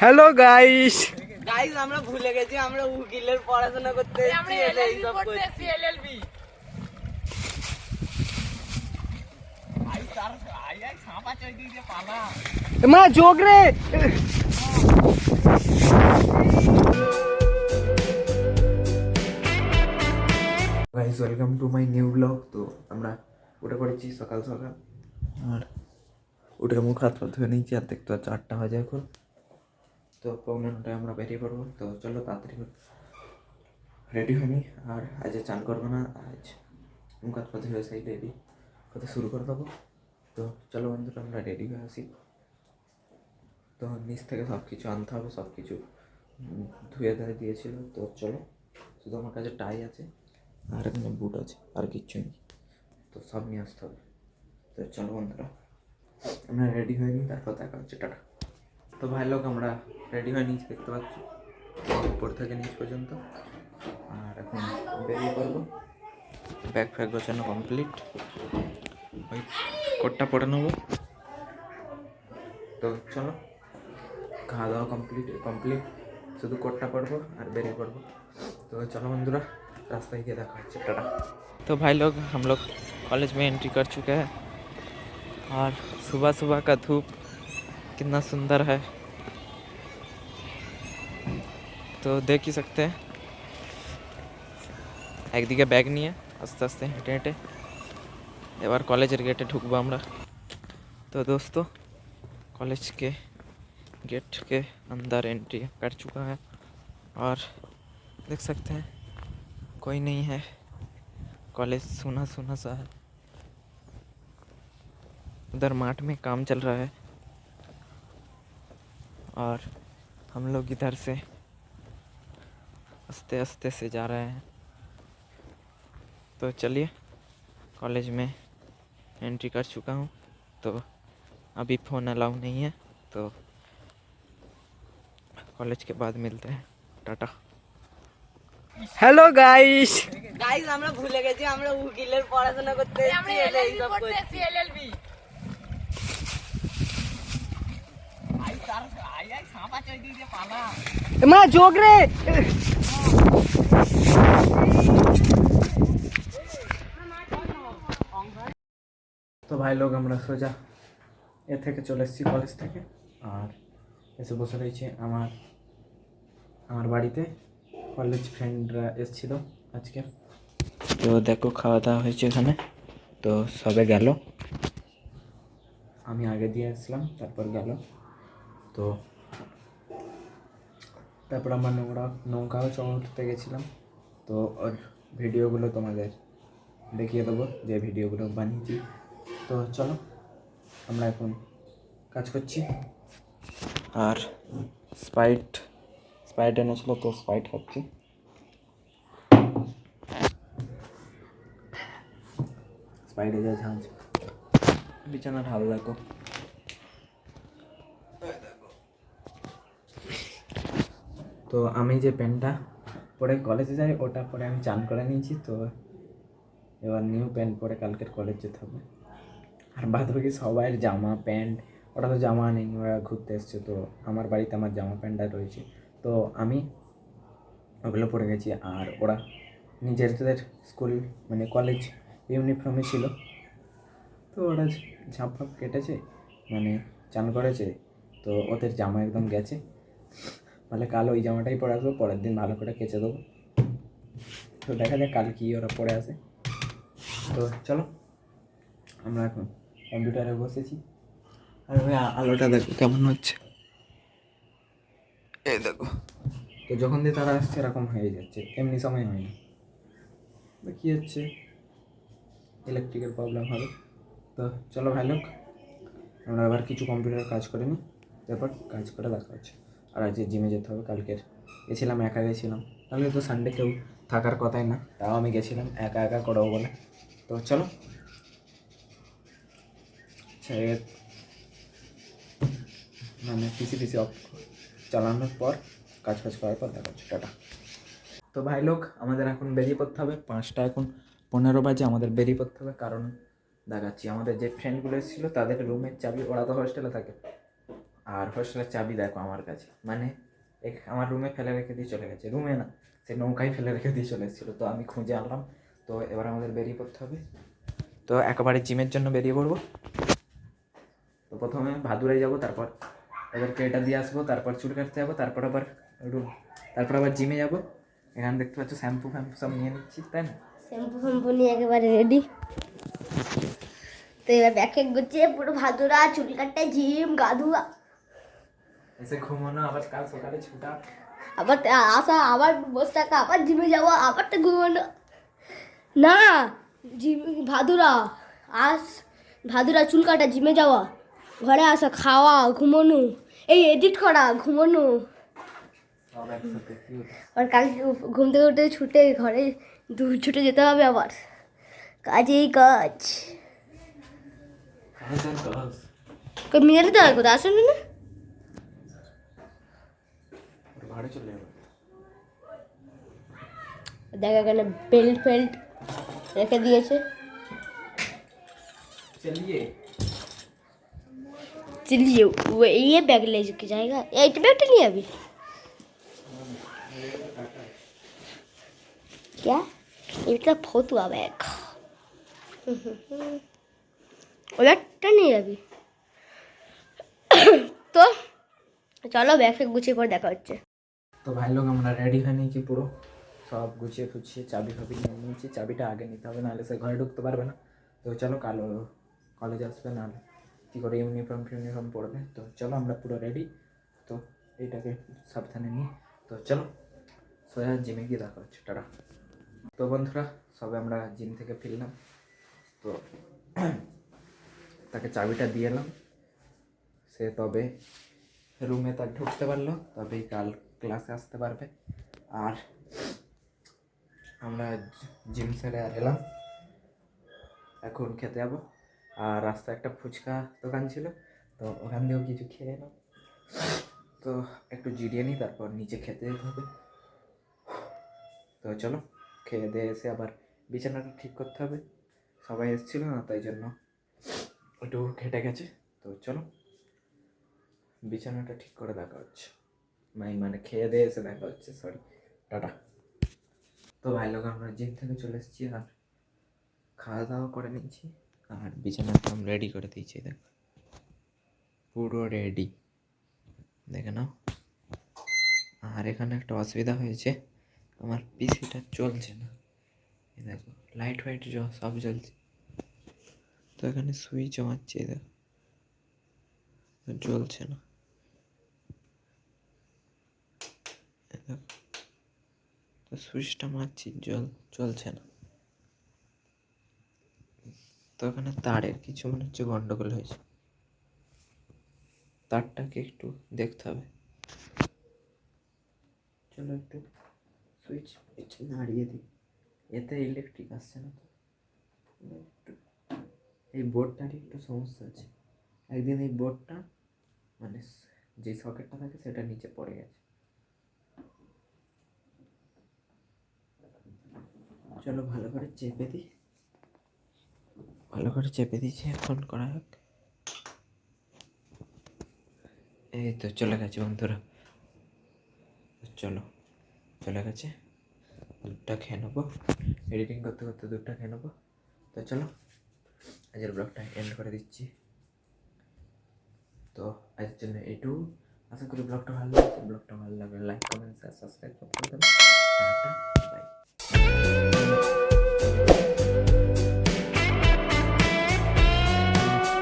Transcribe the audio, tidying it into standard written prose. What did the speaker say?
Hello guys guys আমরা ভুলে গেছি আমরা উকিলের পড়াশোনা করতে আমরা এসেছি এলএলবি এইসব করতে করছি। এসেছি এলএলবি মা যোগ রে guys welcome to my new blog. তো আমরা উঠে পড়েছি সকাল সকাল আর উঠে মুখ হাত পা ধুয়ে নিয়েছি আর দেখতে পাচ্ছি 8টা বাজে এখন। তো 9:45 আমরা বেরিয়ে পড়বো। তো চলো তাড়াতাড়ি করে রেডি হয়নি আর আজ চান করবো না, আজ মুখ হাত পা ধুয়ে সেই রেডি হতে শুরু করে দেবো। তো চলো বন্ধুরা আমরা রেডি হয়ে আসি। তো নিচ থেকে সব কিছু আনতে হবে, সব কিছু ধুয়ে ধুয়ে দিয়েছিল। তো চলো, শুধু আমার কাছে টাই আছে আর এখানে বুট আছে, আর কিচ্ছু নেই। তো সব নিয়ে আসতে হবে। তো চলো বন্ধুরা আমরা রেডি হয়ে নিই, তারপর দেখা হচ্ছে, টাটা। তো ভাই লোক আমরা রেডি হয়ে নিয়েছি, দেখতে পাচ্ছি উপর থেকে নিচ পর্যন্ত। আর এখন বেরিয়ে পড়বো, ব্যাগ ফ্যাগ গোছানো কমপ্লিট, ওই কোটটা পরে নেবো। তো চলো খাওয়া দাওয়া কমপ্লিট শুধু কোটটা পরবো আর বেরিয়ে पड़बो। तो चलो बंधुरा रास्ता गए देखा है, टाटा। तो भाई लोग हम लोग कॉलेज में एंट्री कर चुके हैं और सुबह सुबह का धूप कितना सुंदर है तो देख ही सकते हैं। एक दिखे बैग नहीं है, आस्ते आस्ते हेटे हेटे एबार कॉलेजर गेटे ढुकबो आमरा। तो दोस्तों कॉलेज के गेट के अंदर एंट्री कर चुका है और देख सकते हैं कोई नहीं है, कॉलेज सुना सुना सा है। उधर माठ में काम चल रहा है और हम लोग इधर से आस्ते आस्ते से जा रहे हैं। तो चलिए कॉलेज में एंट्री कर चुका हूँ, तो अभी फ़ोन अलाउ नहीं है, तो कॉलेज के बाद मिलते हैं, टाटा। हेलो गाइस গাইস আমরা ভুলে গেছি আমরা উকিলের পড়াশোনা করতে আমরা এসেছি এলএলবি এইসব করতে করছি। এসেছি এলএলবি মা যোগ রে তো ভাই লোক আমরা সোজা এ থেকে চলে এসেছি কলেজ থেকে আর এসে বসে রয়েছে আমার বাড়িতে। কলেজ ফ্রেন্ডরা এসেছিল আজকে, তো দেখো খাওয়া দাওয়া হয়েছে এখানে। তো সবে গেল, আমি আগে দিয়ে আসলাম, তারপর গেল। তো তারপর আমরা নৌকাও চড়তে গেছিলাম। তো ওর ভিডিওগুলো তোমাদের দেখিয়ে দেবো, যে ভিডিওগুলো বানিয়েছি। তো চলো আমরা এখন কাজ করছি। আর স্প্রাইট এনেছিল, তো স্প্রাইট খাচ্ছি। স্প্রাইটে যা ঝাঁঝ, বিছানা ঢাল দেখো। তো আমি যে প্যান্টটা পরে কলেজে যাই, ওটা পরে আমি চান করে নিয়েছি। তো এবার নিউ প্যান্ট পরে কালকের কলেজ যেতে হবে। আর বাদ বাকি সবাই জামা প্যান্ট, ওটা তো জামা নেই, ওরা ঘুরতে এসছে। তো আমার বাড়িতে আমার জামা প্যান্টটা রয়েছে, তো আমি ওগুলো পরে গেছি। আর ওরা নিজেদের স্কুল মানে কলেজ ইউনিফর্মে ছিল, তো ওরা ঝাঁপ ফাপ কেটেছে, মানে চান করেছে। তো ওদের জামা একদম গেছে, তাহলে কাল ওই জামাটাই পরে আসবো, পরের দিন ভালো করে কেচে দেবো। তো দেখা যাক কাল কি ওরা পরে আসে। তো চলো আমরা এখন কম্পিউটারে বসেছি। আর ওই আলোটা দেখো কেমন হচ্ছে, এই দেখো। তো যখন দিয়ে তারা আসছে এরকম হয়ে যাচ্ছে, এমনি সময় হয়নি। তো কী হচ্ছে, ইলেকট্রিকের প্রবলেম হবে। তো চলো ভাই লোক আমরা আবার কিছু কম্পিউটার কাজ করে নিই, তারপর কাজ করে দেখা হচ্ছে। আর আজকে জিমে যেতে হবে, কালকের গেছিলাম একা গেছিলাম, কালকে তো সানডে কেউ থাকার কথাই না, তাও আমি গেছিলাম একা একা করবো বলে। তো চলো মানে পিসি অফ চালানোর পর কাজ করার পর দেখা হচ্ছে, টাটা। তো ভাই লোক আমাদের এখন বেরিয়ে পড়তে হবে, 5টা এখন 15 বাজে, আমাদের বেরিয়ে পড়তে হবে। কারণ দেখাচ্ছি আমাদের যে ফ্রেন্ডগুলো এসেছিলো তাদের রুমের চাবি, ওরা তো হস্টেলে থাকে, আর হোস্টেলের চাবি দেখো আমার কাছে, মানে আমার রুমে ফেলে রেখে দিয়ে চলে গেছে, রুমে না, সে নৌকায় ফেলে রেখে দিয়ে চলে এসেছিলো। তো আমি খুঁজে আনলাম। তো এবার আমাদের বেরিয়ে পড়তে হবে। তো একেবারে জিমের জন্য বেরিয়ে পড়বো। তো প্রথমে ভাদুরাই যাব, তারপর এদেরকে এটা দিয়ে আসবো, তারপর চুল কাটতে যাবো, তারপর আবার জিমে যাব। এখানে দেখতে পাচ্ছ শ্যাম্পু ফ্যাম্পু সব নিয়ে নিচ্ছি, তাই না? শ্যাম্পু ফ্যাম্পু নিয়ে একেবারে রেডি। তো এবার ব্যাগে গুছিয়ে পুরো ভাদুরা, চুল কাটতে, জিম, গা ধোয়া, এসে ঘুমানো, আবার কাল সকালে ছুটা। আবার আসা, আবার বসে থাকা, আবার জিমে যাওয়া, আবার তো ঘুমানো। না, জিম ভাদুরা ভাদুরা, চুল কাটা, জিমে যাওয়া, ঘরে আসা, খাওয়া, ঘুমানো, এই এডিট করা, ঘুমানো। সব একসাথে কি হলো? আর কাল ঘুম থেকে উঠে ছুটে ঘরে ছুটে যেতে হবে আবার, কাজেই কাজ। মেরে দেওয়ার কথা আসেন না, ভাড়ে চলে যাবে। দেখ এখানে বেল্ট ফেল্ট রেখে দিয়েছে। चलिए चलिए, वो ये बैग ले के जाएगा, एक बैग नहीं है अभी। क्या এটা ফতুয়া ব্যাগ, ওটা নেই अभी। তো চলো ব্যাগ ফেক গুছিয়ে পর দেখা হচ্ছে। তো ভাই লোক আমরা রেডি হয়ে নিয়েছি পুরো, সব গুছিয়ে ফুছিয়ে চাবি ফাবি নিয়ে নিয়েছি। চাবিটা আগে নিতে হবে, নাহলে সে ঘরে ঢুকতে পারবে না। তো চলো, কাল কলেজে আসবে, নাহলে কী করে ইউনিফর্ম পড়বে। তো চলো আমরা পুরো রেডি। তো এইটাকে সাবধানে নিই। তো চলো সোজা জিমে গিয়ে দেখা হচ্ছে, টাটা। তো বন্ধুরা, সবে আমরা জিম থেকে ফিরলাম। তো তাকে চাবিটা দিয়ে এলাম, সে তবে রুমে তার ঢুকতে পারলো, তবেই কাল ক্লাসে আসতে পারবে। আর আমরা জিম সেরে আর এলাম, এখন খেতে যাবো। আর রাস্তায় একটা ফুচকা দোকান ছিল, তো ওখান দিয়েও কিছু খেয়ে এলাম। তো একটু জিরিয়ে নিই, তারপর নিচে খেতে যেতে হবে। তো চলো, খেয়ে দিয়ে এসে আবার বিছানাটা ঠিক করতে হবে। সবাই এসেছিল না, তাই জন্য একটু ঘেটে গেছে। তো চলো বিছানাটা ঠিক করে দেখা হচ্ছে, মানে খেয়ে দিয়ে এসে দেখা হচ্ছে, সরি, টাটা। তো ভাই লোক আমরা জিম থেকে চলে এসেছি, আর খাওয়া দাওয়া করে নিয়েছি, আর বিছানাটা আমি রেডি করে দিয়েছি, দেখ পুরো রেডি, দেখে নাও। আর এখানে একটা অসুবিধা হয়েছে, আমার পিসিটা চলছে না, এই দেখো লাইট ফাইট সব জ্বলছে। তো এখানে সুইচ মারছে, দেখো জ্বলছে না, দেখো তো সুইচটা মারছি, চলছে না। তো এখানে তারের কিছু মনে হচ্ছে গন্ডগোল হয়েছে, তারটাকে একটু দেখতে হবে। চলো একটু সুইচ নাড়িয়ে দিই, এতে ইলেকট্রিক আসছে না। তো একটু এই বোর্ডটারই একটু সমস্যা আছে, একদিন এই বোর্ডটা মানে যে সকেটটা থাকে সেটা নিচে পড়ে গেছে। চলো ভালো করে চেপে দিই, ভালো করে চেপে দিয়েছি, এখন করা হোক। এই তো চলে গেছে বন্ধুরা, চলো চলে গেছে। দুধটা খেয়ে নেবো, এডিটিং করতে করতে দুধটা খেয়ে নেবো। তো চলো আজকের ব্লগটা এন্ড করে দিচ্ছি। তো আজকের জন্য এইটু, আশা করি ব্লগটা ভালো লাগছে। ব্লগটা ভালো লাগলে লাইক কমেন্ট শেয়ার সাবস্ক্রাইব করতে হবে। Tata, by.